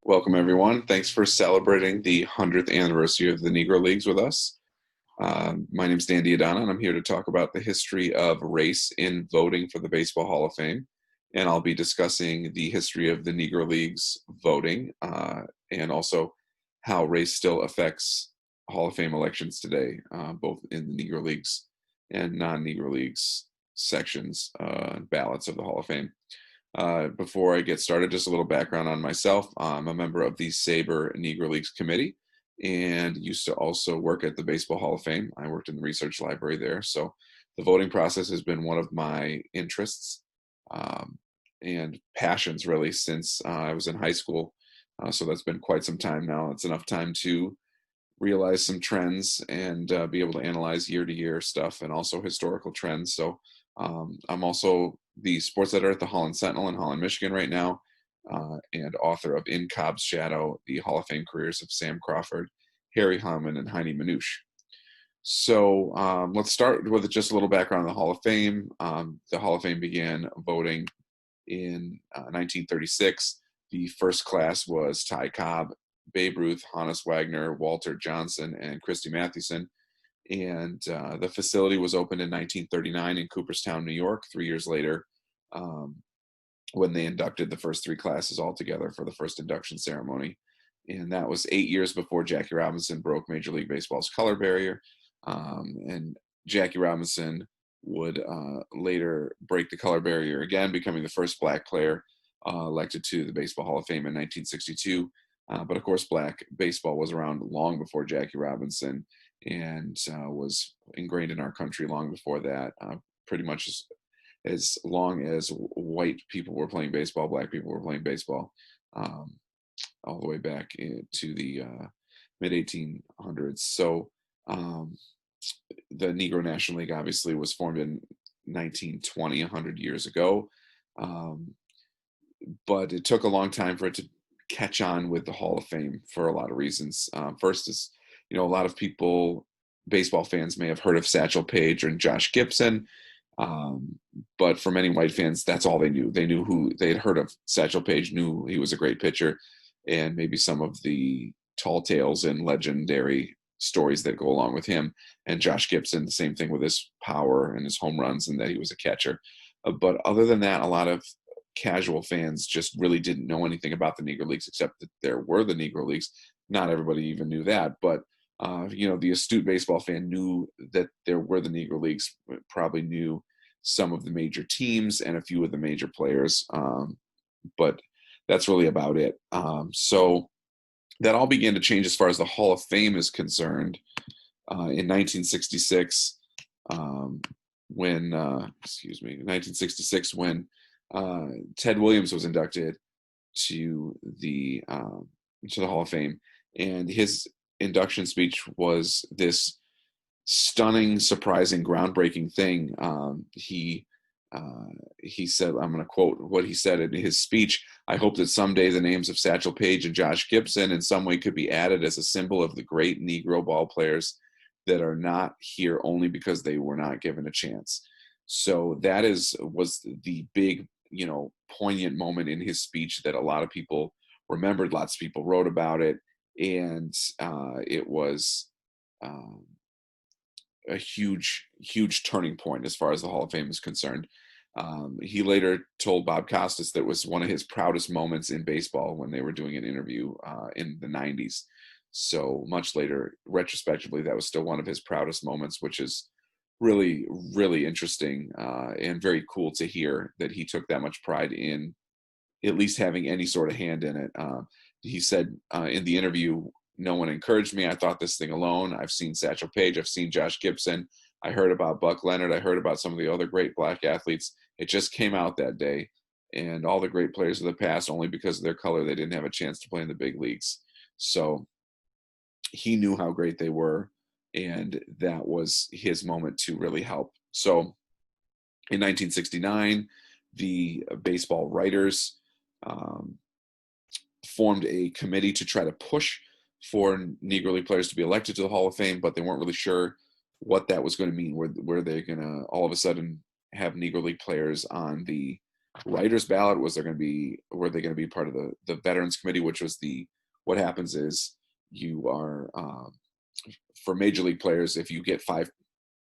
Welcome, everyone. Thanks for celebrating the 100th anniversary of the Negro Leagues with us. My name is Dan Diodana, and I'm here to talk about the history of race in voting for the Baseball Hall of Fame. And I'll be discussing the history of the Negro Leagues voting and also how race still affects Hall of Fame elections today, both in the Negro Leagues and non-Negro Leagues sections, ballots of the Hall of Fame. Before I get started, just a little background on myself. I'm a member of the SABR Negro Leagues Committee and used to also work at the Baseball Hall of Fame. I worked in the research library there. So the voting process has been one of my interests and passions really since I was in high school. So that's been quite some time now. It's enough time to realize some trends and be able to analyze year-to-year stuff and also historical trends. So I'm also the sports editor at the Holland Sentinel in Holland, Michigan right now, and author of In Cobb's Shadow, the Hall of Fame careers of Sam Crawford, Harry Harmon, and Heine Minouche. So let's start with just a little background on the Hall of Fame. The Hall of Fame began voting in 1936. The first class was Ty Cobb, Babe Ruth, Honus Wagner, Walter Johnson, and Christy Mathewson. And the facility was opened in 1939 in Cooperstown, New York, 3 years later, when they inducted the first three classes all together for the first induction ceremony. And that was 8 years before Jackie Robinson broke Major League Baseball's color barrier. And Jackie Robinson would later break the color barrier again, becoming the first black player elected to the Baseball Hall of Fame in 1962. But of course, black baseball was around long before Jackie Robinson and was ingrained in our country long before that. Pretty much as long as white people were playing baseball, black people were playing baseball, all the way back to the mid 1800s. So the Negro National League obviously was formed in 1920, 100 years ago. But it took a long time for it to catch on with the Hall of Fame for a lot of reasons. First is, a lot of people, baseball fans may have heard of Satchel Paige and Josh Gibson, but for many white fans, that's all they knew. They knew they had heard of Satchel Paige, knew he was a great pitcher, and maybe some of the tall tales and legendary stories that go along with him. And Josh Gibson, the same thing with his power and his home runs and that he was a catcher. But other than that, a lot of casual fans just really didn't know anything about the Negro Leagues except that there were the Negro Leagues. Not everybody even knew that, but the astute baseball fan knew that there were the Negro Leagues, probably knew some of the major teams and a few of the major players, but that's really about it. So that all began to change as far as the Hall of Fame is concerned in 1966, when 1966 when Ted Williams was inducted to the Hall of Fame, and his induction speech was this stunning, surprising, groundbreaking thing. He said, I'm going to quote what he said in his speech: "I hope that someday the names of Satchel Paige and Josh Gibson in some way could be added as a symbol of the great Negro ball players that are not here only because they were not given a chance." So that was the big, poignant moment in his speech that a lot of people remembered. Lots of people wrote about it, and it was a huge, huge turning point as far as the Hall of Fame is concerned. He later told Bob Costas that was one of his proudest moments in baseball when they were doing an interview in the 90s. So much later, retrospectively, that was still one of his proudest moments, which is really, really interesting and very cool to hear that he took that much pride in at least having any sort of hand in it. He said in the interview, "No one encouraged me. I thought this thing alone. I've seen Satchel Paige. I've seen Josh Gibson. I heard about Buck Leonard. I heard about some of the other great black athletes. It just came out that day. And all the great players of the past, only because of their color, they didn't have a chance to play in the big leagues." So he knew how great they were, and that was his moment to really help. So in 1969, the baseball writers formed a committee to try to push for Negro League players to be elected to the Hall of Fame, but they weren't really sure what that was going to mean. Were they going to all of a sudden have Negro League players on the writers ballot. Were they going to be part of the Veterans Committee, which was what happens is you are, for major league players, if you get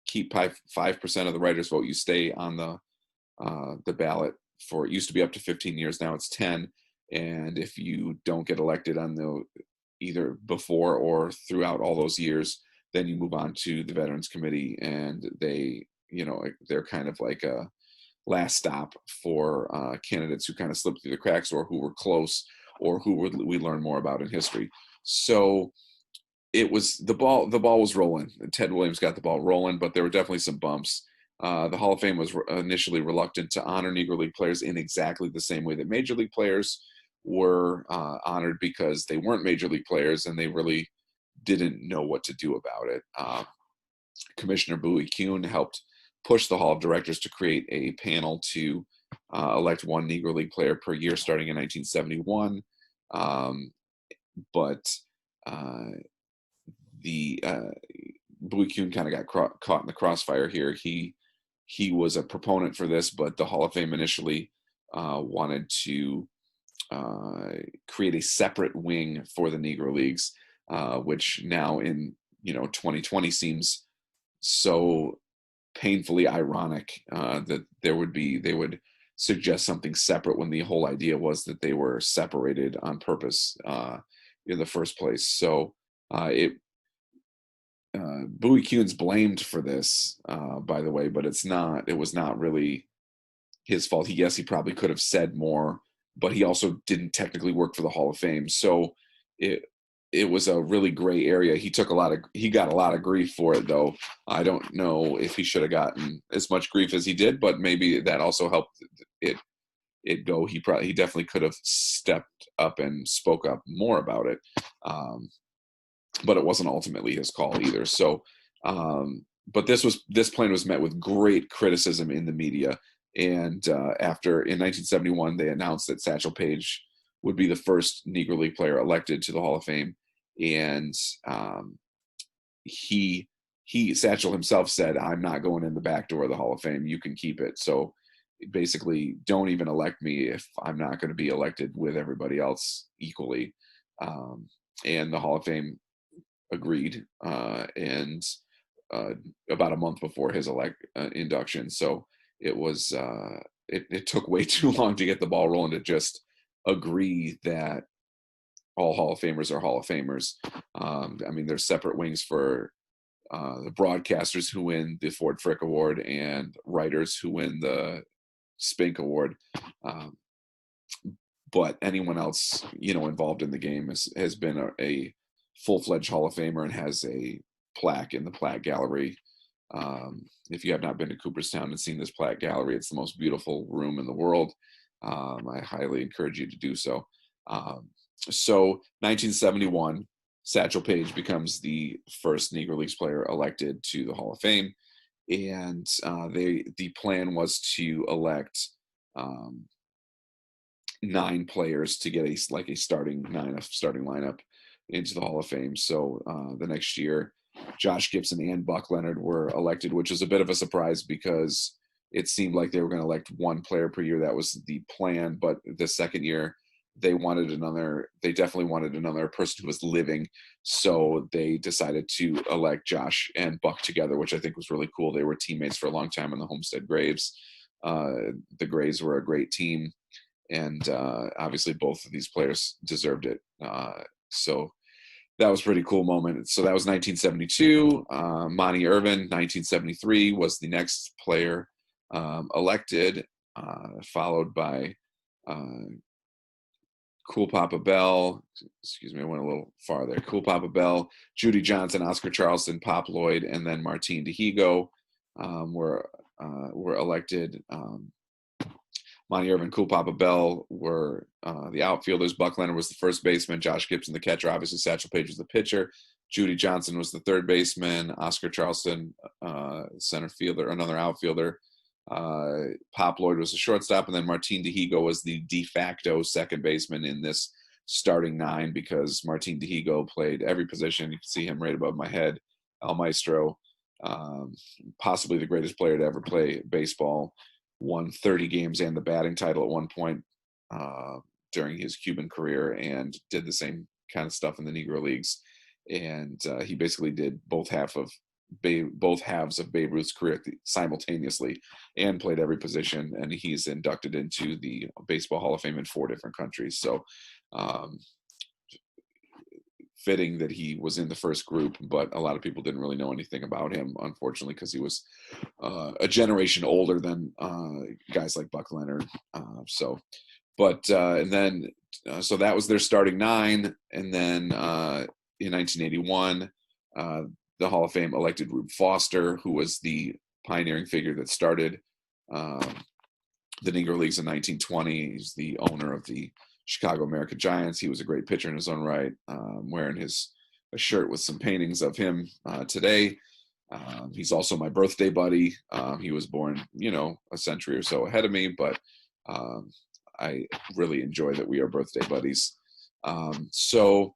keep 5% of the writers vote, you stay on the ballot for, it used to be up to 15 years, now it's 10. And if you don't get elected on either before or throughout all those years, then you move on to the Veterans Committee, and they're kind of like a last stop for candidates who kind of slipped through the cracks, or who were close, or who we learn more about in history. So it was the ball was rolling. Ted Williams got the ball rolling, but there were definitely some bumps. The Hall of Fame was initially reluctant to honor Negro League players in exactly the same way that Major League players were honored, because they weren't Major League players and they really didn't know what to do about it. Commissioner Bowie Kuhn helped push the Hall of Directors to create a panel to elect one Negro League player per year starting in 1971. But Bowie Kuhn kind of got caught in the crossfire here. He was a proponent for this, but the Hall of Fame initially wanted to create a separate wing for the Negro Leagues, which now in 2020 seems so painfully ironic that they would suggest something separate when the whole idea was that they were separated on purpose in the first place. So Bowie Kuhn's blamed for this, by the way, but it was not really his fault. Yes, he probably could have said more, but he also didn't technically work for the Hall of Fame. So it was a really gray area. He got a lot of grief for it, though. I don't know if he should have gotten as much grief as he did, but maybe that also helped it go. He definitely could have stepped up and spoke up more about it. But it wasn't ultimately his call either. So, but this plan was met with great criticism in the media. And in 1971, they announced that Satchel Paige would be the first Negro League player elected to the Hall of Fame. And Satchel himself said, "I'm not going in the back door of the Hall of Fame. You can keep it." So basically, don't even elect me if I'm not going to be elected with everybody else equally. And the Hall of Fame agreed, and about a month before his induction. So it was it took way too long to get the ball rolling to just agree that all Hall of Famers are Hall of Famers. I mean, there's separate wings for the broadcasters who win the Ford Frick Award, and writers who win the Spink Award. But anyone else, involved in the game has been a full-fledged Hall of Famer and has a plaque in the plaque gallery. If you have not been to Cooperstown and seen this plaque gallery, it's the most beautiful room in the world. I highly encourage you to do so. So 1971, Satchel Paige becomes the first Negro Leagues player elected to the Hall of Fame. And the plan was to elect 9 players to get a starting lineup into the Hall of Fame. So the next year, Josh Gibson and Buck Leonard were elected, which was a bit of a surprise because it seemed like they were going to elect 1 player per year. That was the plan. But the second year, they definitely wanted another person who was living. So they decided to elect Josh and Buck together, which I think was really cool. They were teammates for a long time in the Homestead Braves. The Braves were a great team. And obviously both of these players deserved it. So that was a pretty cool moment. So that was 1972. Monty Irvin, 1973, was the next player elected, followed by Cool Papa Bell. Excuse me, I went a little far there. Cool Papa Bell, Judy Johnson, Oscar Charleston, Pop Lloyd, and then Martin DeHigo were elected. Monty Irvin, Cool Papa Bell were the outfielders. Buck Leonard was the first baseman. Josh Gibson, the catcher. Obviously, Satchel Paige was the pitcher. Judy Johnson was the third baseman. Oscar Charleston, center fielder, another outfielder. Pop Lloyd was the shortstop. And then Martin DeHigo was the de facto second baseman in this starting 9 because Martin DeHigo played every position. You can see him right above my head. El Maestro, possibly the greatest player to ever play baseball. won 30 games and the batting title at one point during his Cuban career, and did the same kind of stuff in the Negro Leagues. And he basically did both halves of Babe Ruth's career simultaneously, and played every position. And he's inducted into the Baseball Hall of Fame in 4 different countries. So fitting that he was in the first group, but a lot of people didn't really know anything about him, unfortunately, because he was a generation older than guys like Buck Leonard. So that was their starting 9. And then in 1981, the Hall of Fame elected Rube Foster, who was the pioneering figure that started the Negro Leagues in 1920. He's the owner of the Chicago American Giants. He was a great pitcher in his own right. Wearing a shirt with some paintings of him today. He's also my birthday buddy. He was born, a century or so ahead of me, but I really enjoy that we are birthday buddies. So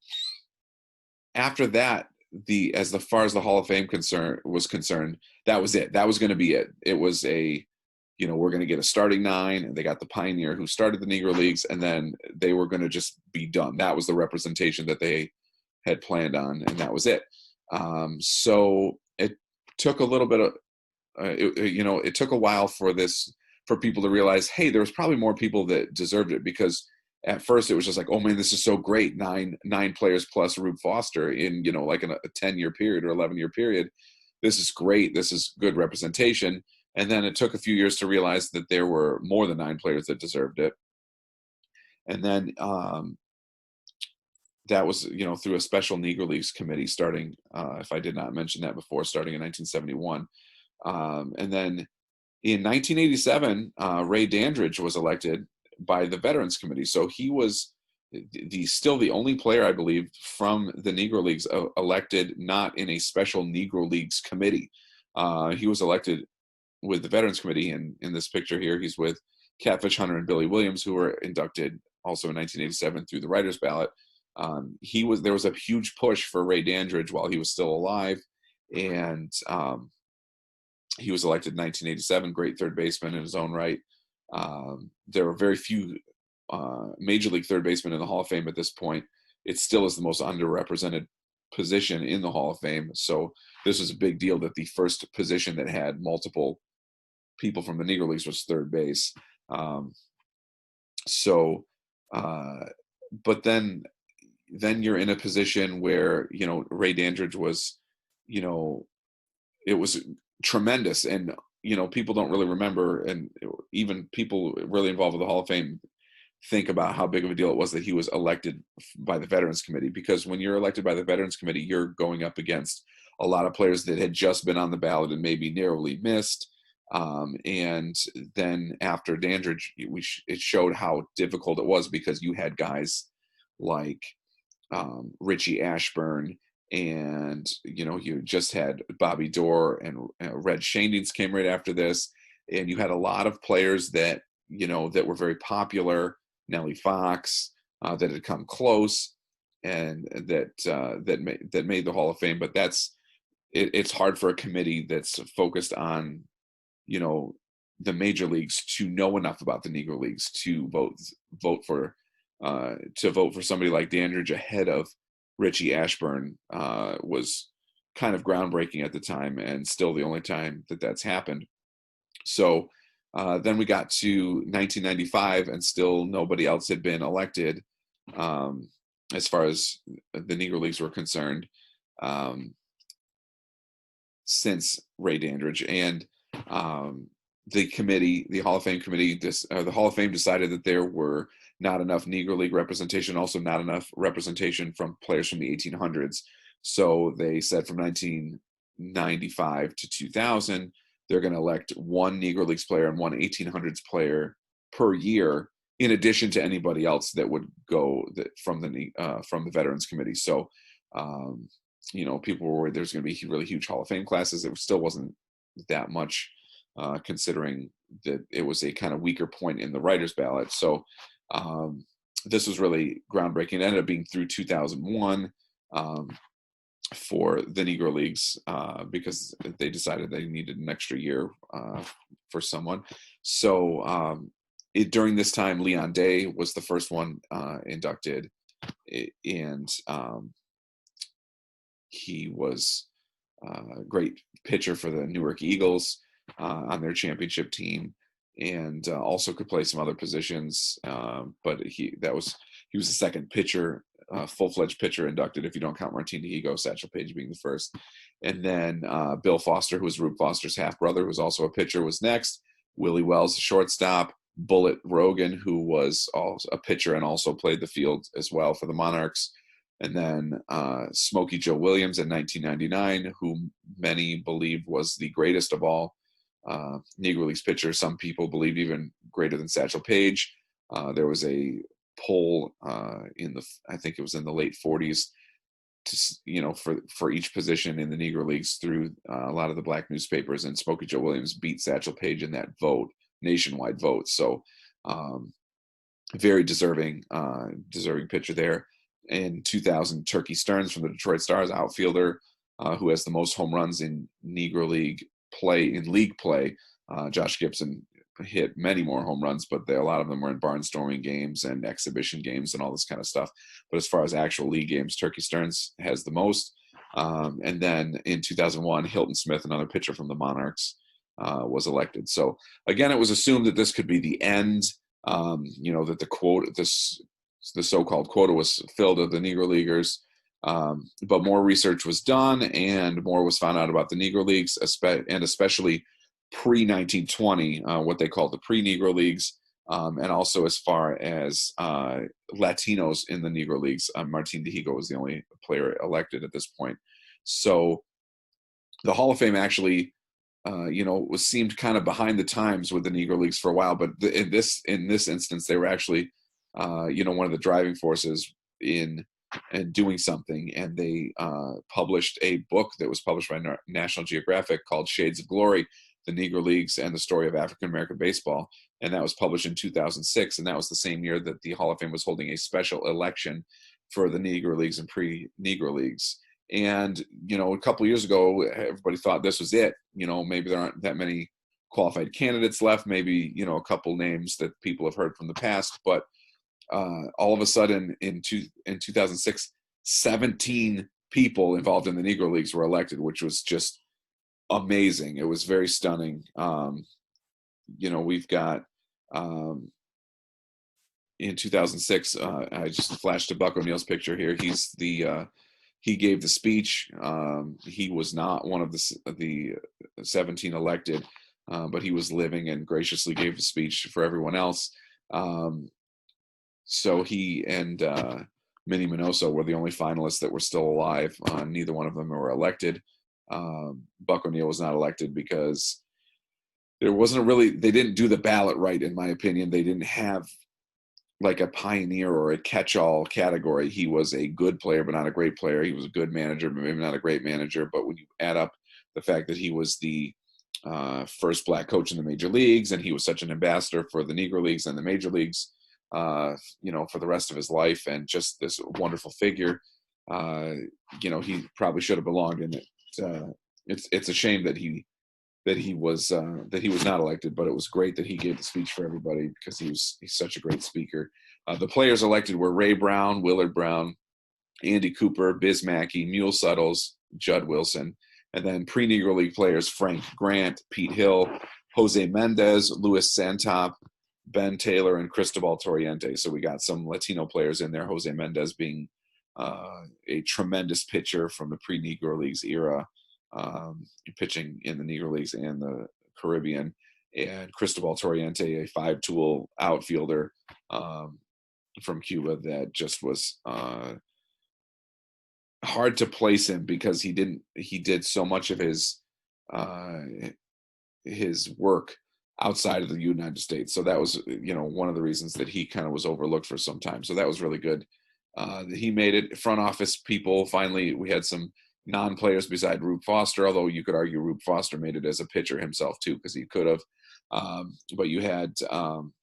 after that, as far as the Hall of Fame was concerned, that was it. That was going to be it. It was we're going to get a starting 9, and they got the pioneer who started the Negro Leagues, and then they were going to just be done. That was the representation that they had planned on, and that was it. So it took a little bit of, it took a while for people to realize, hey, there was probably more people that deserved it, because at first it was just like, oh man, this is so great. Nine players plus Rube Foster in, like a 10-year period or 11-year period. This is great. This is good representation. And then it took a few years to realize that there were more than 9 players that deserved it. And then that was, through a special Negro Leagues committee starting, if I did not mention that before, starting in 1971. And then in 1987, Ray Dandridge was elected by the Veterans Committee. So he was still the only player, I believe, from the Negro Leagues elected not in a special Negro Leagues committee. He was elected with the Veterans Committee, and in this picture here, he's with Catfish Hunter and Billy Williams, who were inducted also in 1987 through the writer's ballot. There was a huge push for Ray Dandridge while he was still alive, and he was elected in 1987, great third baseman in his own right. There were very few major league third basemen in the Hall of Fame at this point. It still is the most underrepresented position in the Hall of Fame. So this was a big deal that the first position that had multiple people from the Negro Leagues was third base. But then you're in a position where, Ray Dandridge was, it was tremendous. And, people don't really remember, and even people really involved with the Hall of Fame think about how big of a deal it was that he was elected by the Veterans Committee, because when you're elected by the Veterans Committee, you're going up against a lot of players that had just been on the ballot and maybe narrowly missed. And then after Dandridge, it showed how difficult it was, because you had guys like Richie Ashburn, and you just had Bobby Dorr, and Red Shandings came right after this, and you had a lot of players that that were very popular, Nellie Fox, that had come close, and that made the Hall of Fame. But it's hard for a committee that's focused on the major leagues to know enough about the Negro Leagues to vote for somebody like Dandridge ahead of Richie Ashburn. Was kind of groundbreaking at the time, and still the only time that's happened. So then we got to 1995, and still nobody else had been elected as far as the Negro Leagues were concerned since Ray Dandridge. And the Hall of Fame committee, the Hall of Fame decided that there were not enough Negro League representation, also not enough representation from players from the 1800s. So they said from 1995 to 2000, they're going to elect one Negro Leagues player and one 1800s player per year, in addition to anybody else that would go from the Veterans Committee. So, people were worried there's going to be really huge Hall of Fame classes. It still wasn't that much, considering that it was a kind of weaker point in the writer's ballot. So this was really groundbreaking. It ended up being through 2001. for the Negro Leagues because they decided they needed an extra year for someone. So during this time, Leon Day was the first one inducted, and he was a great pitcher for the Newark Eagles on their championship team, and also could play some other positions. But he was the second pitcher, full-fledged pitcher inducted, if you don't count Martin Dihigo, Satchel Paige being the first. And then Bill Foster, who was Rube Foster's half-brother, who was also a pitcher, was next. Willie Wells, the shortstop. Bullet Rogan, who was also a pitcher and also played the field as well for the Monarchs. And then Smokey Joe Williams in 1999, who many believe was the greatest of all Negro Leagues pitchers. Some people believe even greater than Satchel Paige. There was a poll I think it was in the late 40s, for each position in the Negro Leagues through a lot of the black newspapers, and Smokey Joe Williams beat Satchel Paige in that vote, nationwide vote. So very deserving pitcher there. In 2000, Turkey Stearns from the Detroit Stars, outfielder, who has the most home runs in Negro League play. Josh Gibson hit many more home runs, but a lot of them were in barnstorming games and exhibition games and all this kind of stuff. But as far as actual league games, Turkey Stearns has the most. And then in 2001, Hilton Smith, another pitcher from the Monarchs, was elected. So again, it was assumed that this could be the end, that the so-called quota was filled of the Negro Leaguers. But more research was done and more was found out about the Negro Leagues, and especially pre-1920, what they called the pre-Negro Leagues, and also as far as Latinos in the Negro Leagues. Martin Dihigo was the only player elected at this point. So the Hall of Fame actually, seemed kind of behind the times with the Negro Leagues for a while, but in this instance, they were actually, one of the driving forces in doing something. And they published a book that was published by National Geographic called Shades of Glory: The Negro Leagues and the Story of African American Baseball. And that was published in 2006. And that was the same year that the Hall of Fame was holding a special election for the Negro Leagues and pre-Negro Leagues. And, a couple of years ago, everybody thought this was it. Maybe there aren't that many qualified candidates left, maybe, a couple names that people have heard from the past. But all of a sudden in 2006, 17 people involved in the Negro Leagues were elected, which was just amazing. It was very stunning. We've got in 2006, I just flashed a Buck ONeil's picture here. He gave the speech. He was not one of the 17 elected, but he was living and graciously gave the speech for everyone else. So he and Minnie Minoso were the only finalists that were still alive. Neither one of them were elected. Buck ONeil was not elected because they didn't do the ballot right, in my opinion. They didn't have like a pioneer or a catch-all category. He was a good player, but not a great player. He was a good manager, but maybe not a great manager. But when you add up the fact that he was the first black coach in the major leagues, and he was such an ambassador for the Negro Leagues and the major leagues, for the rest of his life, and just this wonderful figure, he probably should have belonged in it. It's a shame that he was not elected, but it was great that he gave the speech for everybody because he's such a great speaker. The players elected were Ray Brown, Willard Brown, Andy Cooper, Biz Mackey, Mule Suttles, Judd Wilson, and then pre-Negro League players Frank Grant, Pete Hill, Jose Mendez, Luis Santop, Ben Taylor, and Cristobal Torriente. So we got some Latino players in there, Jose Mendez being a tremendous pitcher from the pre-Negro Leagues era, pitching in the Negro Leagues and the Caribbean, and Cristobal Torriente, a five-tool outfielder from Cuba that just was hard to place him because he did so much of his work outside of the United States. So that was, one of the reasons that he kind of was overlooked for some time. So that was really good. He made it. Front office people, finally, we had some non-players beside Rube Foster, although you could argue Rube Foster made it as a pitcher himself too, because he could have. But you had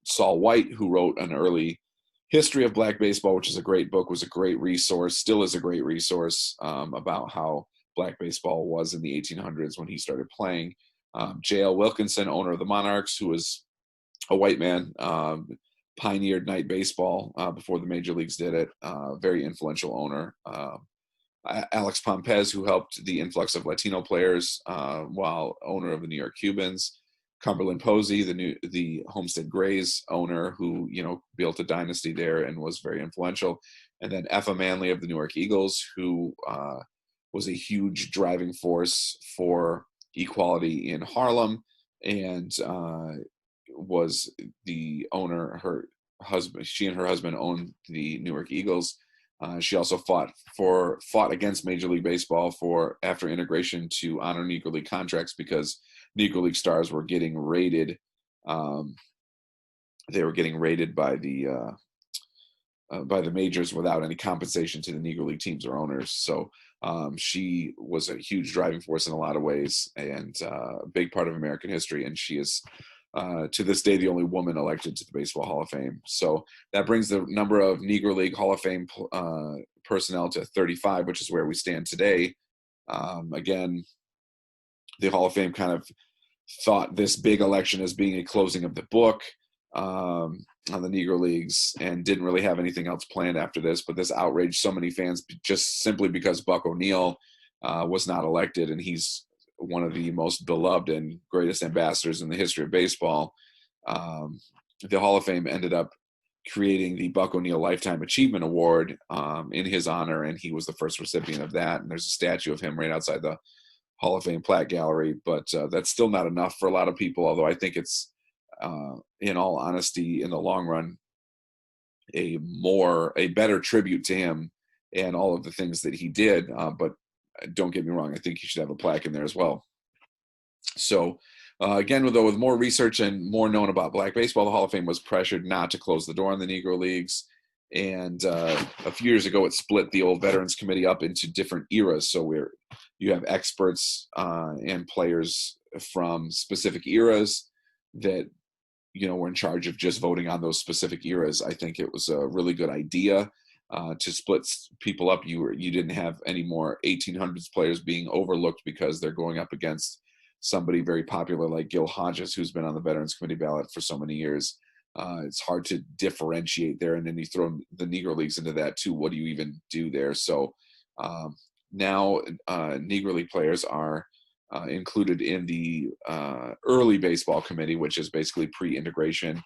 Saul White, who wrote an early History of Black Baseball, which is a great book, was a great resource, still is a great resource about how Black baseball was in the 1800s when he started playing. J.L. Wilkinson, owner of the Monarchs, who was a white man, pioneered night baseball before the major leagues did it. Very influential owner. Alex Pompez, who helped the influx of Latino players while owner of the New York Cubans. Cumberland Posey, the Homestead Grays owner, who built a dynasty there and was very influential. And then Effa Manley of the New York Eagles, who was a huge driving force for equality in Harlem, and was the owner. She and her husband owned the New York Eagles. She also fought against Major League Baseball after integration to honor Negro League contracts, because Negro League stars were getting raided. They were getting raided by the majors without any compensation to the Negro League teams or owners. So she was a huge driving force in a lot of ways, and a big part of American history. And she is, to this day, the only woman elected to the Baseball Hall of Fame. So that brings the number of Negro League Hall of Fame personnel to 35, which is where we stand today. Again, the Hall of Fame kind of thought this big election as being a closing of the book on the Negro Leagues, and didn't really have anything else planned after this. But this outraged so many fans just simply because Buck ONeil was not elected, and he's one of the most beloved and greatest ambassadors in the history of baseball. The Hall of Fame ended up creating the Buck ONeil Lifetime Achievement Award in his honor, and he was the first recipient of that. And there's a statue of him right outside the Hall of Fame plaque gallery, but that's still not enough for a lot of people, although I think it's, in all honesty, in the long run, a better tribute to him and all of the things that he did. But don't get me wrong, I think he should have a plaque in there as well. So again, with more research and more known about Black baseball, the Hall of Fame was pressured not to close the door on the Negro Leagues. And a few years ago, it split the old Veterans Committee up into different eras. So you have experts and players from specific eras that were in charge of just voting on those specific eras. I think it was a really good idea to split people up. You didn't have any more 1800s players being overlooked because they're going up against somebody very popular like Gil Hodges, who's been on the Veterans Committee ballot for so many years. It's hard to differentiate there, and then you throw the Negro Leagues into that too. What do you even do there? So now Negro League players are included in the early baseball committee, which is basically pre-integration,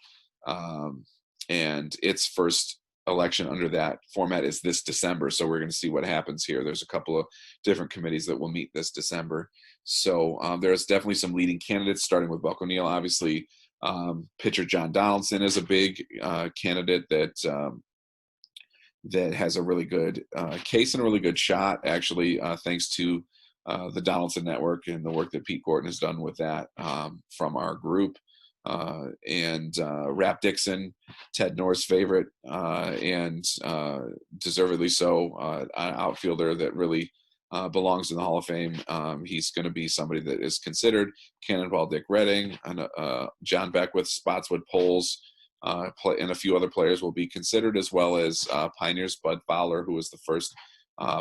and its first election under that format is this December. So we're going to see what happens here. There's a couple of different committees that will meet this December. So there's definitely some leading candidates, starting with Buck ONeil. Obviously, pitcher John Donaldson is a big candidate that has a really good case and a really good shot, actually, thanks to the Donaldson Network and the work that Pete Gordon has done with that from our group. And Rap Dixon, Ted North's favorite, and deservedly so, an outfielder that really belongs in the Hall of Fame. He's going to be somebody that is considered. Cannonball Dick Redding, and John Beckwith, Spotswood Poles, and a few other players will be considered, as well as Pioneers Bud Fowler, who was the first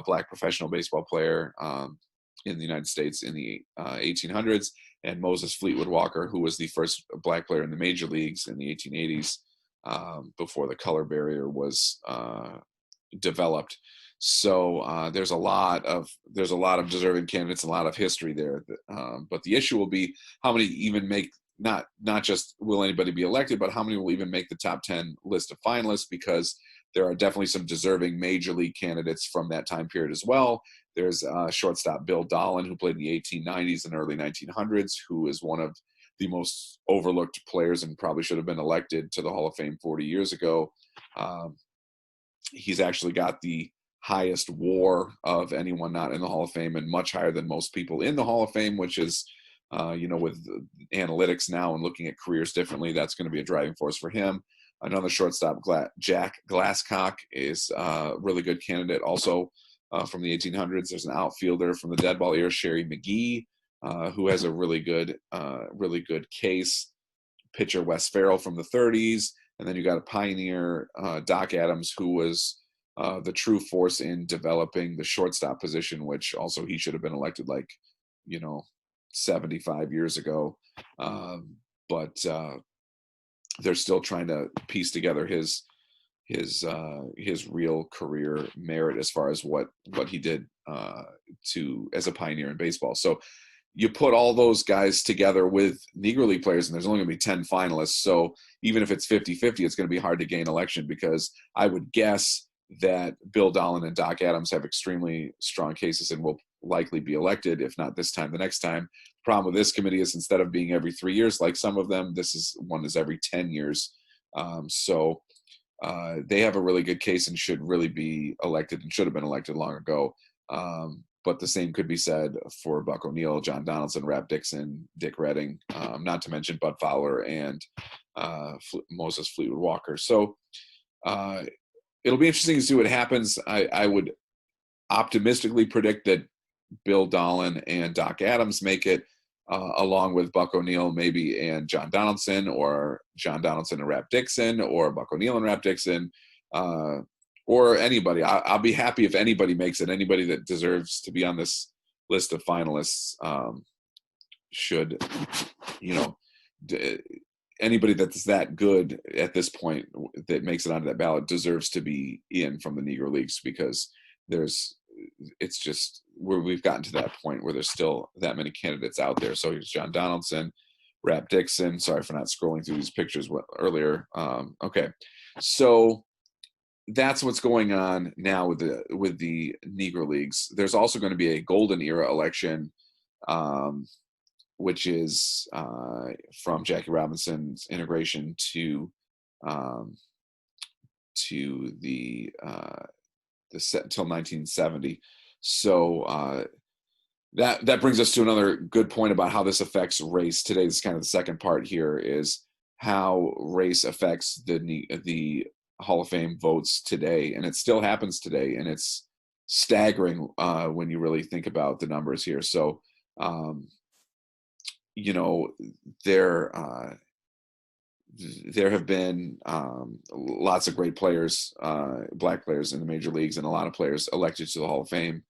Black professional baseball player in the United States in the 1800s, and Moses Fleetwood Walker, who was the first Black player in the major leagues in the 1880s, before the color barrier was developed. So there's a lot of deserving candidates, a lot of history there. But the issue will be how many even make, not just will anybody be elected, but how many will even make the top 10 list of finalists, because there are definitely some deserving major league candidates from that time period as well. There's shortstop Bill Dolan, who played in the 1890s and early 1900s, who is one of the most overlooked players and probably should have been elected to the Hall of Fame 40 years ago. He's actually got the highest WAR of anyone not in the Hall of Fame, and much higher than most people in the Hall of Fame, which is, with analytics now and looking at careers differently, that's going to be a driving force for him. Another shortstop, Jack Glasscock, is a really good candidate also from the 1800s. There's an outfielder from the dead ball era, Sherry McGee, who has a really good case. Pitcher Wes Farrell from the 30s. And then you got a pioneer, Doc Adams, who was the true force in developing the shortstop position, which also he should have been elected like, 75 years ago. But they're still trying to piece together his real career merit as far as what he did as a pioneer in baseball. So you put all those guys together with Negro League players, and there's only going to be 10 finalists. So even if it's 50-50, it's going to be hard to gain election, because I would guess that Bill Dolan and Doc Adams have extremely strong cases and will likely be elected, if not this time, the next time. The problem with this committee is, instead of being every 3 years like some of them, one is every 10 years. So they have a really good case and should really be elected, and should have been elected long ago. But the same could be said for Buck ONeil, John Donaldson, Rap Dixon, Dick Redding, not to mention Bud Fowler and Moses Fleetwood Walker. So it'll be interesting to see what happens. I would optimistically predict that Bill Dolan and Doc Adams make it, along with Buck ONeil maybe and John Donaldson, or John Donaldson and Rap Dixon, or Buck ONeil and Rap Dixon, or anybody. I'll be happy if anybody makes it. Anybody that deserves to be on this list of finalists should, anybody that's that good at this point that makes it onto that ballot deserves to be in from the Negro Leagues, because it's just where we've gotten to that point where there's still that many candidates out there. So here's John Donaldson, Rap Dixon. Sorry for not scrolling through these pictures earlier. Okay, so that's what's going on now with the Negro Leagues. There's also going to be a golden era election, which is from Jackie Robinson's integration to the until 1970. So that brings us to another good point about how this affects race today. This is kind of the second part here, is how race affects the Hall of Fame votes today, and it still happens today, and it's staggering when you really think about the numbers here. So there have been lots of great players, black players in the major leagues, and a lot of players elected to the Hall of Fame.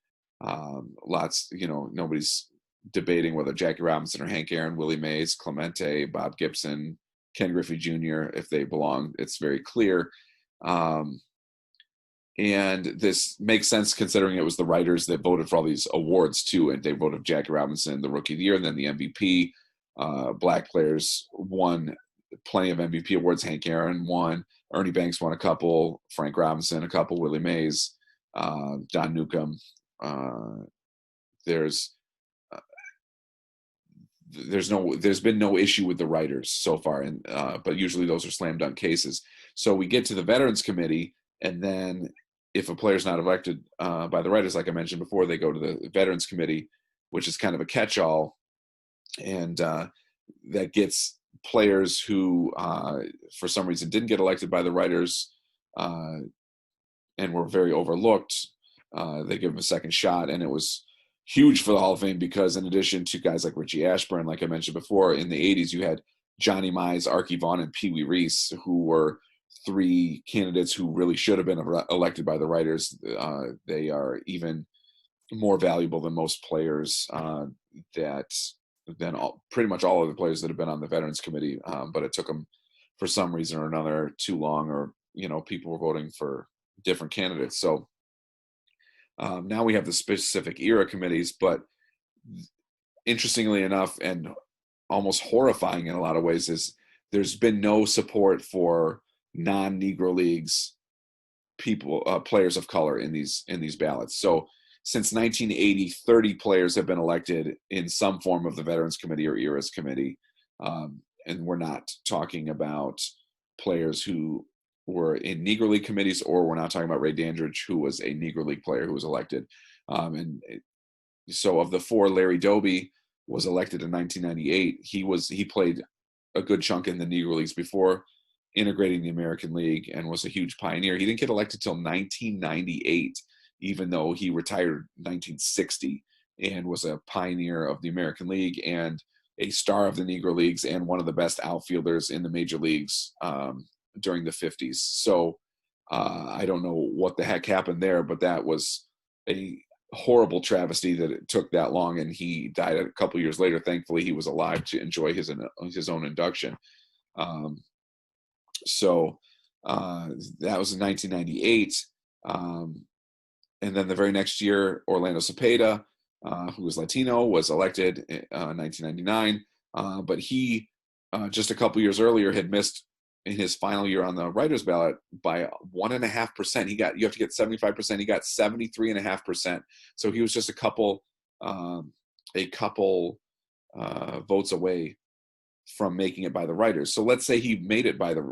Nobody's debating whether Jackie Robinson or Hank Aaron, Willie Mays, Clemente, Bob Gibson, Ken Griffey Jr., if they belong. It's very clear. And this makes sense considering it was the writers that voted for all these awards too, and they voted Jackie Robinson the Rookie of the Year, and then the MVP. Black players won plenty of MVP awards. Hank Aaron won, Ernie Banks won a couple, Frank Robinson a couple, Willie Mays, Don Newcomb. There's been no issue with the writers so far, and but usually those are slam dunk cases. So we get to the Veterans Committee, and then if a player's not elected by the writers, like I mentioned before, they go to the Veterans Committee, which is kind of a catch-all, and that gets players who, for some reason, didn't get elected by the writers and were very overlooked. They give them a second shot, and it was huge for the Hall of Fame because, in addition to guys like Richie Ashburn, like I mentioned before, in the 80s, you had Johnny Mize, Archie Vaughan, and Pee Wee Reese, who were three candidates who really should have been elected by the writers. They are even more valuable than most players pretty much all of the players that have been on the Veterans Committee, but it took them for some reason or another too long, or people were voting for different candidates. So now we have the specific era committees, but interestingly enough, and almost horrifying in a lot of ways, is there's been no support for non-Negro Leagues players of color in these ballots. So since 1980, 30 players have been elected in some form of the Veterans Committee or Eras Committee. And we're not talking about players who were in Negro League committees, or we're not talking about Ray Dandridge, who was a Negro League player who was elected. So of the four, Larry Doby was elected in 1998. He played a good chunk in the Negro Leagues before integrating the American League and was a huge pioneer. He didn't get elected till 1998, even though he retired in 1960 and was a pioneer of the American League and a star of the Negro Leagues and one of the best outfielders in the major leagues during the 50s. So I don't know what the heck happened there, but that was a horrible travesty that it took that long, and he died a couple years later. Thankfully, he was alive to enjoy his own induction. Um, so that was in 1998. Um, and then the very next year, Orlando Cepeda, who was Latino, was elected in 1999. But he, just a couple years earlier, had missed in his final year on the writers' ballot by 1.5%. You have to get 75%. He got 73.5%. So he was just a couple votes away from making it by the writers. So let's say he made it by the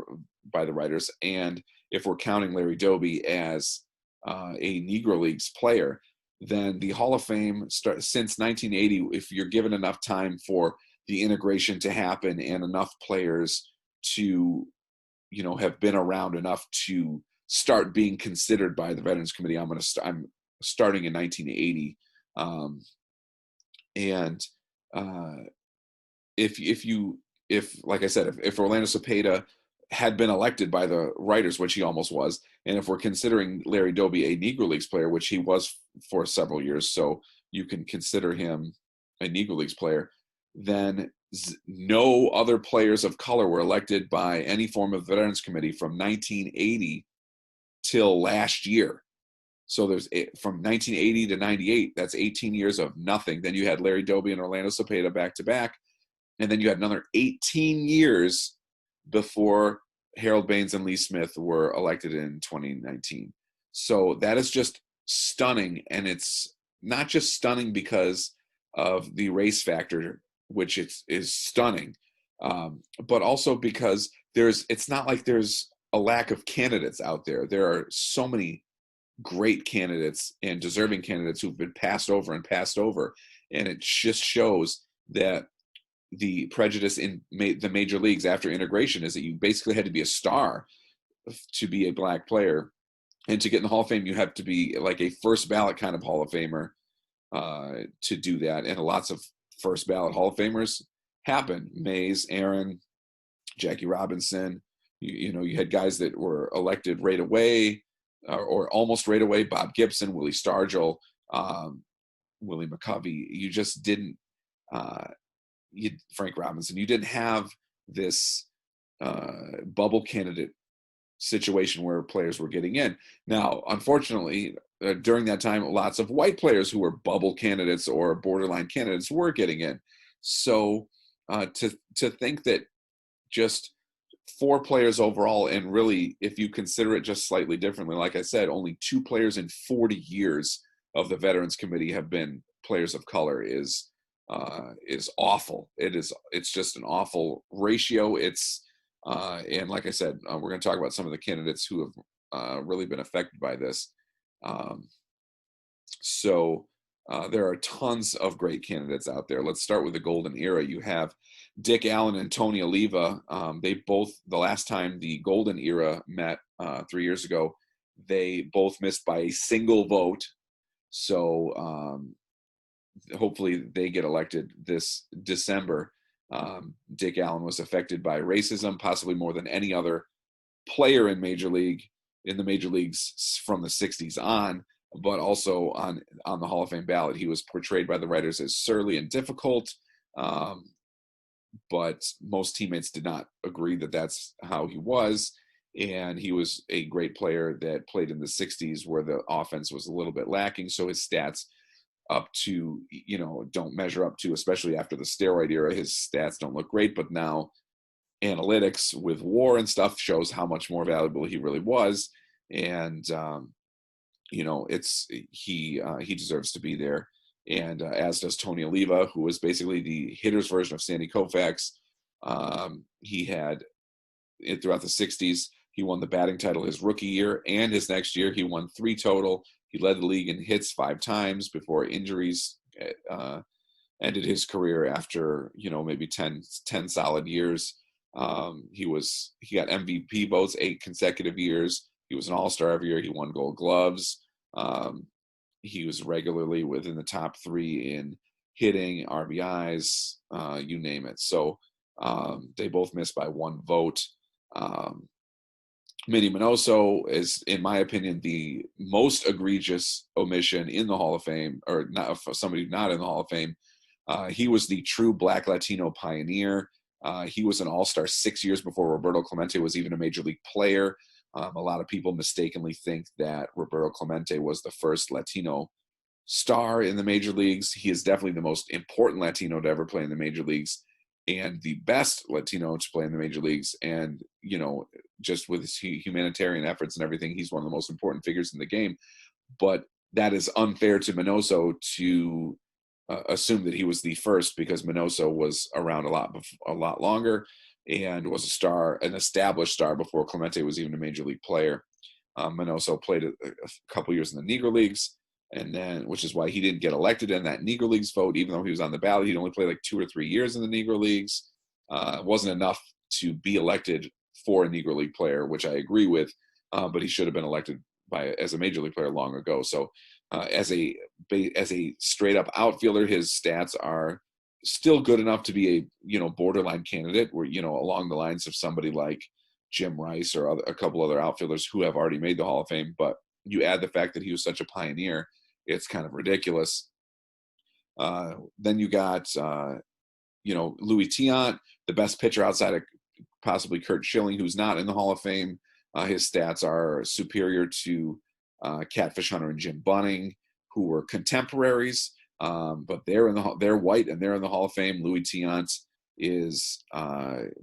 writers, and if we're counting Larry Doby as a Negro Leagues player, then the Hall of Fame since 1980, if you're given enough time for the integration to happen and enough players to, have been around enough to start being considered by the Veterans Committee. I'm starting in 1980, and if like I said, if Orlando Cepeda had been elected by the writers, which he almost was, and if we're considering Larry Doby a Negro Leagues player, which he was for several years, so you can consider him a Negro Leagues player, then no other players of color were elected by any form of Veterans Committee from 1980 till last year. So there's from 1980 to 98, that's 18 years of nothing. Then you had Larry Doby and Orlando Cepeda back to back. And then you had another 18 years before Harold Baines and Lee Smith were elected in 2019. So that is just stunning. And it's not just stunning because of the race factor, which is stunning, but also because it's not like there's a lack of candidates out there. There are so many great candidates and deserving candidates who've been passed over. And it just shows that the prejudice in the major leagues after integration is that you basically had to be a star to be a black player. And to get in the Hall of Fame, you have to be like a first ballot kind of Hall of Famer to do that. And lots of first ballot Hall of Famers happen. Mays, Aaron, Jackie Robinson. You had guys that were elected right away or almost right away. Bob Gibson, Willie Stargell, Willie McCovey. You just didn't. Frank Robinson. You didn't have this bubble candidate situation where players were getting in. Now, unfortunately, during that time, lots of white players who were bubble candidates or borderline candidates were getting in. So to think that just 4 players overall, and really, if you consider it just slightly differently, like I said, only 2 players in 40 years of the Veterans Committee have been players of color is awful. It's just an awful ratio. And like I said, we're going to talk about some of the candidates who have really been affected by this. So there are tons of great candidates out there. Let's start with the golden era. You have Dick Allen and Tony Oliva. They both, the last time the golden era met 3 years ago, they both missed by a single vote. So hopefully they get elected this December. Dick Allen was affected by racism, possibly more than any other player in the major leagues from the 60s on, but also on the Hall of Fame ballot. He was portrayed by the writers as surly and difficult, but most teammates did not agree that that's how he was. And he was a great player that played in the 60s where the offense was a little bit lacking. So his stats don't measure up to, especially after the steroid era, his stats don't look great. But now analytics with WAR and stuff shows how much more valuable he really was. And, he deserves to be there. And as does Tony Oliva, who was basically the hitter's version of Sandy Koufax. He had, throughout the 60s, he won the batting title his rookie year, and his next year he won 3 total. He led the league in hits 5 times before injuries ended his career after, maybe 10 solid years. He got MVP votes 8 consecutive years. He was an all-star every year. He won Gold Gloves. He was regularly within the top 3 in hitting, RBIs, you name it. So they both missed by 1 vote. Minnie Minoso is, in my opinion, the most egregious omission in the Hall of Fame, or not for somebody not in the Hall of Fame. He was the true Black Latino pioneer. He was an all-star 6 years before Roberto Clemente was even a major league player. A lot of people mistakenly think that Roberto Clemente was the first Latino star in the major leagues. He is definitely the most important Latino to ever play in the major leagues and the best Latino to play in the major leagues. And, just with his humanitarian efforts and everything, he's one of the most important figures in the game. But that is unfair to Minoso to assume that he was the first, because Minoso was around a lot longer and was a star, an established star before Clemente was even a major league player. Minoso played a couple years in the Negro Leagues, and then, which is why he didn't get elected in that Negro Leagues vote, even though he was on the ballot. He'd only played like 2 or 3 years in the Negro Leagues. It wasn't enough to be elected for a Negro League player, which I agree with, but he should have been elected as a major league player long ago. So as a straight up outfielder, his stats are still good enough to be a borderline candidate, where along the lines of somebody like Jim Rice or a couple other outfielders who have already made the Hall of Fame. But you add the fact that he was such a pioneer, it's kind of ridiculous. Then you got Louis Tiant, the best pitcher outside of possibly Curt Schilling, who's not in the Hall of Fame. His stats are superior to Catfish Hunter and Jim Bunning, who were contemporaries, but they're white and they're in the Hall of Fame. Louis Tiant is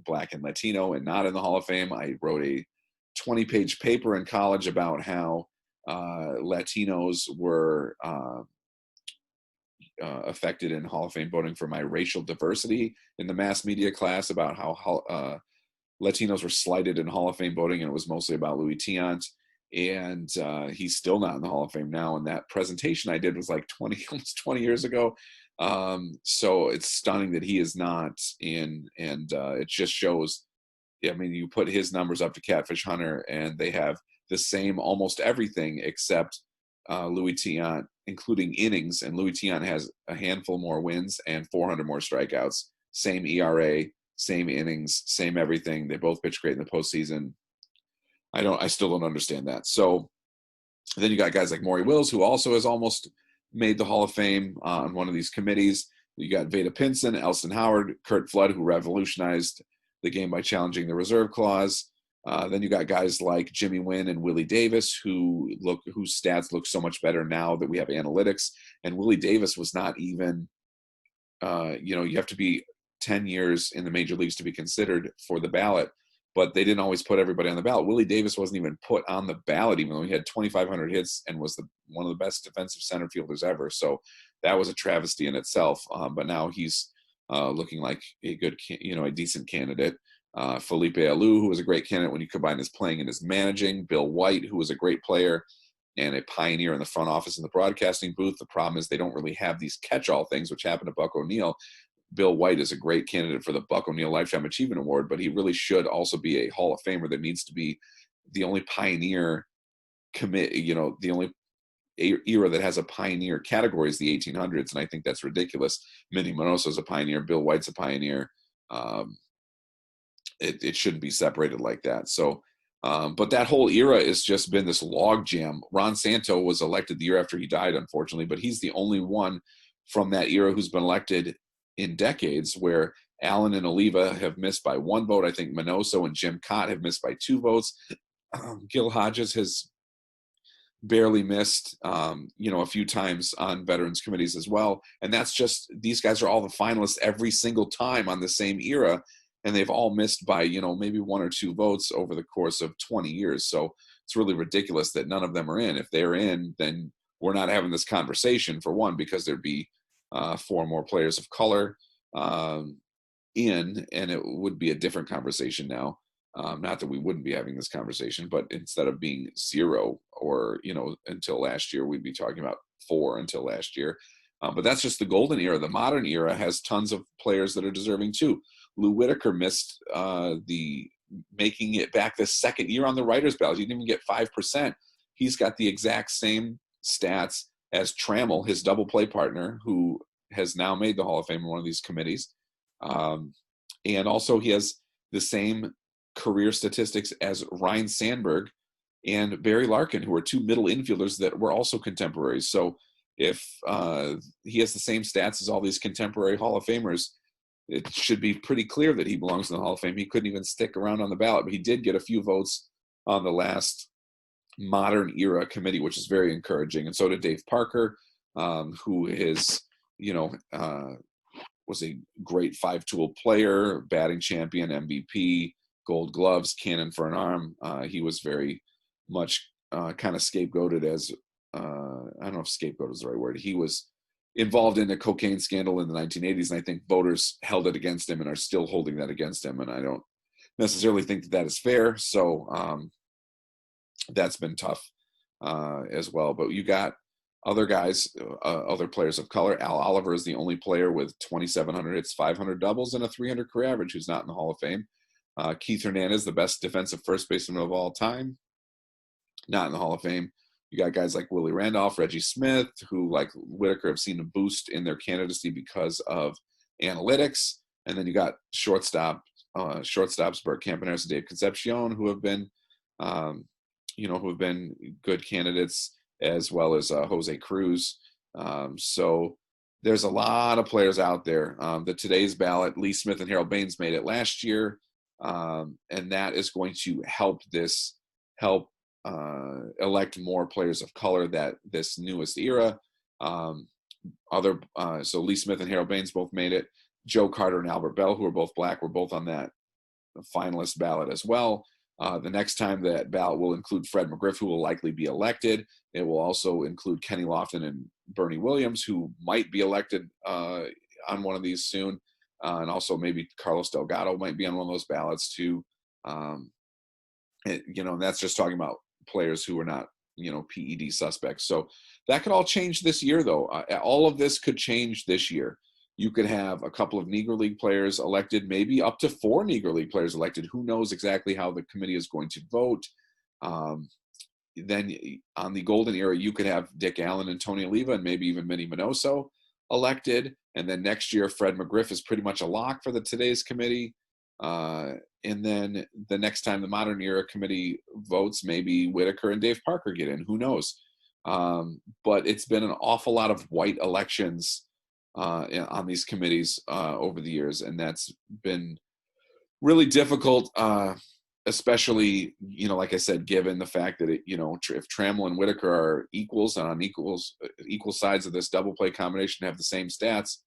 Black and Latino and not in the Hall of Fame. I wrote a 20-page paper in college about how Latinos were affected in Hall of Fame voting for my racial diversity in the mass media class, about how Latinos were slighted in Hall of Fame voting, and it was mostly about Louis Tiant. And he's still not in the Hall of Fame now. And that presentation I did was like almost 20 years ago. So it's stunning that he is not in, and it just shows. I mean, you put his numbers up to Catfish Hunter, and they have the same almost everything except Louis Tiant, including innings. And Louis Tiant has a handful more wins and 400 more strikeouts. Same ERA, same innings, same everything. They both pitch great in the postseason. I still don't understand that. So then you got guys like Maury Wills, who also has almost made the Hall of Fame on one of these committees. You got Vada Pinson, Elston Howard, Curt Flood, who revolutionized the game by challenging the reserve clause. Then you got guys like Jimmy Wynn and Willie Davis, whose stats look so much better now that we have analytics. And Willie Davis was not even, you have to be 10 years in the major leagues to be considered for the ballot, but they didn't always put everybody on the ballot. Willie Davis wasn't even put on the ballot, even though he had 2,500 hits and was one of the best defensive center fielders ever. So that was a travesty in itself. But now he's looking like a good, a decent candidate. Felipe Alou, who was a great candidate when you combine his playing and his managing. Bill White, who was a great player and a pioneer in the front office and the broadcasting booth. The problem is they don't really have these catch-all things, which happened to Buck ONeil. Bill White is a great candidate for the Buck ONeil Lifetime Achievement Award, but he really should also be a Hall of Famer. That needs to be the only pioneer the only era that has a pioneer category is the 1800s, and I think that's ridiculous. Minnie Minoso is a pioneer. Bill White's a pioneer. It shouldn't be separated like that. So, but that whole era has just been this logjam. Ron Santo was elected the year after he died, unfortunately, but he's the only one from that era who's been elected in decades, where Allen and Oliva have missed by 1 vote. I think Minoso and Jim Cott have missed by 2 votes. Gil Hodges has barely missed, a few times on veterans committees as well. And that's just, these guys are all the finalists every single time on the same era. And they've all missed by, maybe 1 or 2 votes over the course of 20 years. So it's really ridiculous that none of them are in. If they're in, then we're not having this conversation, for one, because there'd be 4 more players of color in, and it would be a different conversation now. Not that we wouldn't be having this conversation, but instead of being 0 or, until last year, we'd be talking about 4 until last year. But that's just the golden era. The modern era has tons of players that are deserving too. Lou Whitaker missed the making it back the second year on the writer's ballot. He didn't even get 5%. He's got the exact same stats as Trammell, his double play partner, who has now made the Hall of Fame in one of these committees. And also he has the same career statistics as Ryne Sandberg and Barry Larkin, who are two middle infielders that were also contemporaries. So if he has the same stats as all these contemporary Hall of Famers, it should be pretty clear that he belongs in the Hall of Fame. He couldn't even stick around on the ballot, but he did get a few votes on the last modern era committee, which is very encouraging. And so did Dave Parker, who is, was a great five-tool player, batting champion, MVP, Gold Gloves, cannon for an arm. He was very much kind of scapegoated as, I don't know if scapegoat is the right word. He was involved in a cocaine scandal in the 1980s, and I think voters held it against him and are still holding that against him, and I don't necessarily think that that is fair. So that's been tough as well. But you got other guys, other players of color. Al Oliver is the only player with 2,700 hits, 500 doubles, and a 300 career average who's not in the Hall of Fame. Keith Hernandez, the best defensive first baseman of all time, not in the Hall of Fame. You got guys like Willie Randolph, Reggie Smith, who, like Whitaker, have seen a boost in their candidacy because of analytics. And then you got shortstops Bert Campaneris and Dave Concepcion, who have been, good candidates, as well as Jose Cruz. So there's a lot of players out there. The today's ballot, Lee Smith and Harold Baines made it last year, and that is going to help elect more players of color that this newest era. So Lee Smith and Harold Baines both made it. Joe Carter and Albert Bell, who are both black, were both on that finalist ballot as well. The next time that ballot will include Fred McGriff, who will likely be elected. It will also include Kenny Lofton and Bernie Williams, who might be elected on one of these soon. And also maybe Carlos Delgado might be on one of those ballots too. And that's just talking about players who are not, PED suspects. So that could all change this year, though. All of this could change this year. You could have a couple of Negro League players elected, maybe up to 4 Negro League players elected. Who knows exactly how the committee is going to vote. Then on the golden era, you could have Dick Allen and Tony Oliva and maybe even Minnie Minoso elected. And then next year, Fred McGriff is pretty much a lock for the today's committee. And then the next time the modern era committee votes, maybe Whitaker and Dave Parker get in. Who knows? But it's been an awful lot of white elections on these committees over the years, and that's been really difficult, especially, like I said, given the fact that if Trammell and Whitaker are equals and on equal sides of this double play combination have the same stats,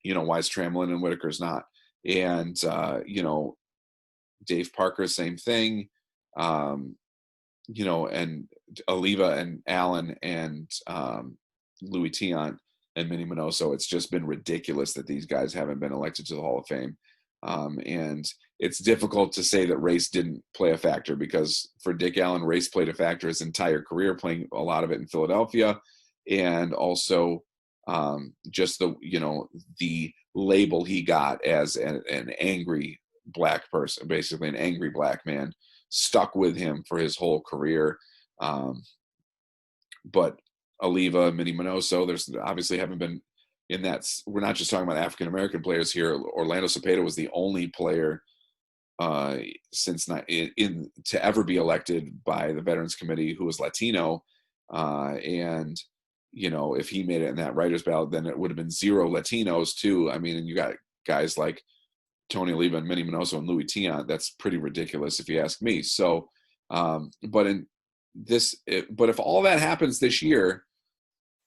why is Trammell and Whitaker's not? And Dave Parker, same thing, and Oliva and Allen and Louis Tiant and Minnie Minoso. It's just been ridiculous that these guys haven't been elected to the Hall of Fame. And it's difficult to say that race didn't play a factor, because for Dick Allen, race played a factor his entire career, playing a lot of it in Philadelphia. And also just the label he got as an angry black person, basically an angry black man, stuck with him for his whole career. But Oliva, Minnie Minoso, there's obviously haven't been in that. We're not just talking about African-American players here. Orlando Cepeda was the only player since to ever be elected by the Veterans Committee who was Latino. And, if he made it in that writer's ballot, then it would have been 0 Latinos too. I mean, and you got guys like Tony Oliva and Minnie Minoso and Louis Tiant. That's pretty ridiculous if you ask me. So, but if all that happens this year,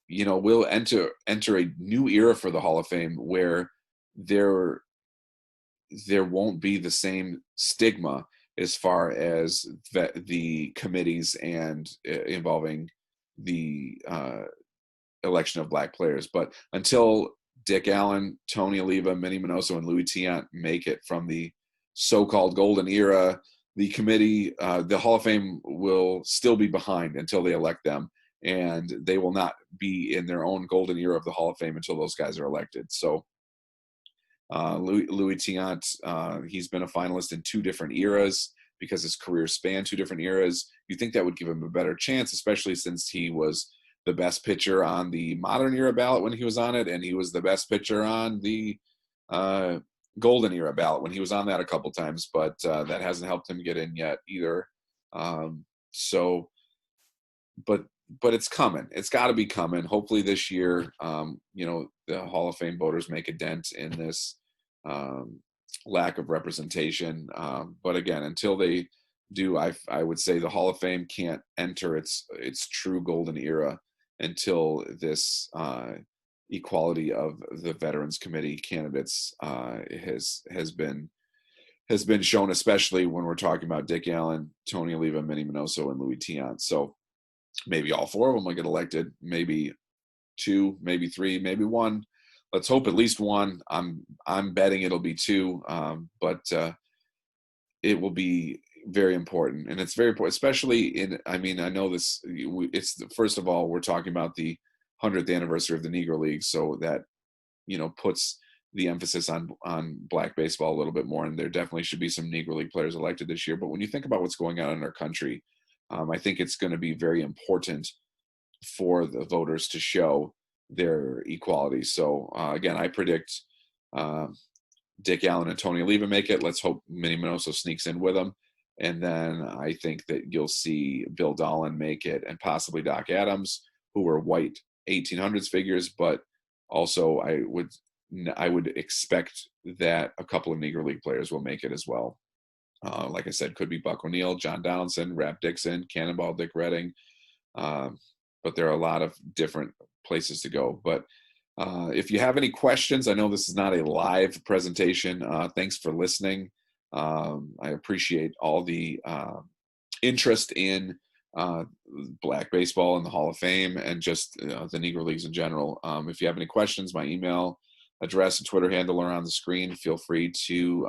we'll enter a new era for the Hall of Fame where there won't be the same stigma as far as the committees and involving the election of black players. But until Dick Allen, Tony Oliva, Minnie Minoso, and Louis Tiant make it from the so-called golden era, the committee, the Hall of Fame will still be behind until they elect them. And they will not be in their own golden era of the Hall of Fame until those guys are elected. So Louis Tiant, he's been a finalist in 2 different eras because his career spanned 2 different eras. You think that would give him a better chance, especially since he was the best pitcher on the modern era ballot when he was on it, and he was the best pitcher on the golden era ballot when he was on that a couple times, but that hasn't helped him get in yet either. So, but it's coming. It's got to be coming. Hopefully this year, the Hall of Fame voters make a dent in this lack of representation. But again, until they do, I would say the Hall of Fame can't enter its true golden era until this equality of the Veterans Committee candidates has been shown, especially when we're talking about Dick Allen, Tony Oliva, Minnie Minoso, and Louis Tiant. So maybe all four of them will get elected. Maybe two, maybe three, maybe one. Let's hope at least one. I'm betting it'll be two, but it will be very important, and it's very important, especially in. I mean, I know this. It's first of all, we're talking about the 100th anniversary of the Negro League, so that puts the emphasis on Black baseball a little bit more, and there definitely should be some Negro League players elected this year. But when you think about what's going on in our country, I think it's going to be very important for the voters to show their equality. So again, I predict Dick Allen and Tony Oliva make it. Let's hope Minnie Minoso sneaks in with them. And then I think that you'll see Bill Dolan make it, and possibly Doc Adams, who were white 1800s figures, but also I would expect that a couple of Negro League players will make it as well. Like I said, could be Buck ONeil, John Donaldson, Rap Dixon, Cannonball Dick Redding. But there are a lot of different places to go. But if you have any questions, I know this is not a live presentation. Thanks for listening. I appreciate all the interest in Black baseball and the Hall of Fame, and just the Negro Leagues in general. If you have any questions, my email address and Twitter handle are on the screen. Feel free to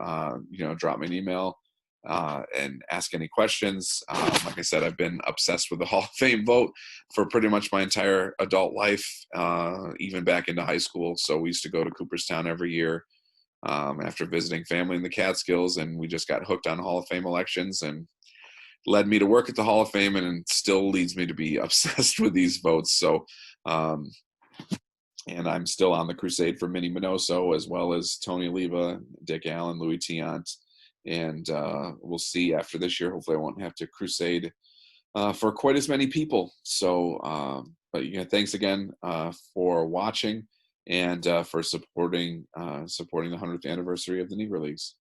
drop me an email and ask any questions. Like I said, I've been obsessed with the Hall of Fame vote for pretty much my entire adult life, even back into high school. So we used to go to Cooperstown every year after visiting family in the Catskills, and we just got hooked on Hall of Fame elections, and led me to work at the Hall of Fame, and still leads me to be obsessed with these votes. So, and I'm still on the crusade for Minnie Minoso, as well as Tony Oliva, Dick Allen, Louis Tiant. And we'll see after this year. Hopefully I won't have to crusade for quite as many people. So, but thanks again for watching, and for supporting the 100th anniversary of the Negro Leagues.